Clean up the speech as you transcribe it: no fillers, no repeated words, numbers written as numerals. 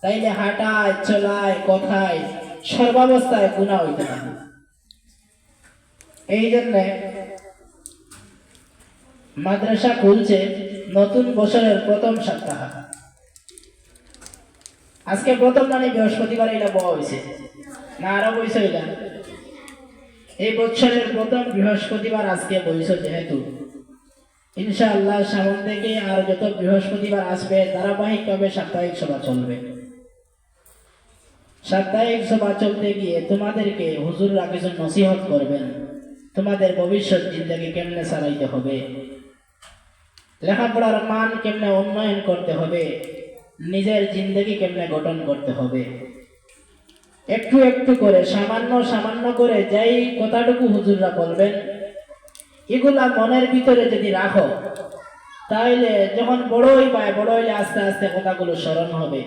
তাইলে হাঁটায় চলায় কথায় সর্বাবস্থায় গুনাহ হইতে পারে। এই জন্য মাদ্রাসা খুলছে নতুন বছরের প্রথম সপ্তাহ। আজকে প্রথম মানে বৃহস্পতিবার এটা বলা হয়েছে না আরো বইছে এটা। এই বছরের প্রথম বৃহস্পতিবার আজকে বইছে, যেহেতু ইনশাআল্লাহ সামন থেকে আর যত বৃহস্পতিবার আসবে ধারাবাহিকভাবে সাপ্তাহিক সভা চলবে। সাপ্তাহিক সভা চলতে গিয়ে তোমাদেরকে হুজুররা কিছু নসিহত করবেন, তোমাদের ভবিষ্যৎ জিন্দেগি কেমনে চালাইতে হবে, লেখাপড়ার মান কেমনে উন্নয়ন করতে হবে, নিজের জিন্দেগি কেমনে গঠন করতে হবে, একটু একটু করে সামান্য সামান্য করে যেই কথাটুকু হুজুররা বলবেন এগুলা মনের ভিতরে যদি রাখো, তাহলে যখন বড় হইলে আস্তে আস্তে কথাগুলো স্মরণ হবে।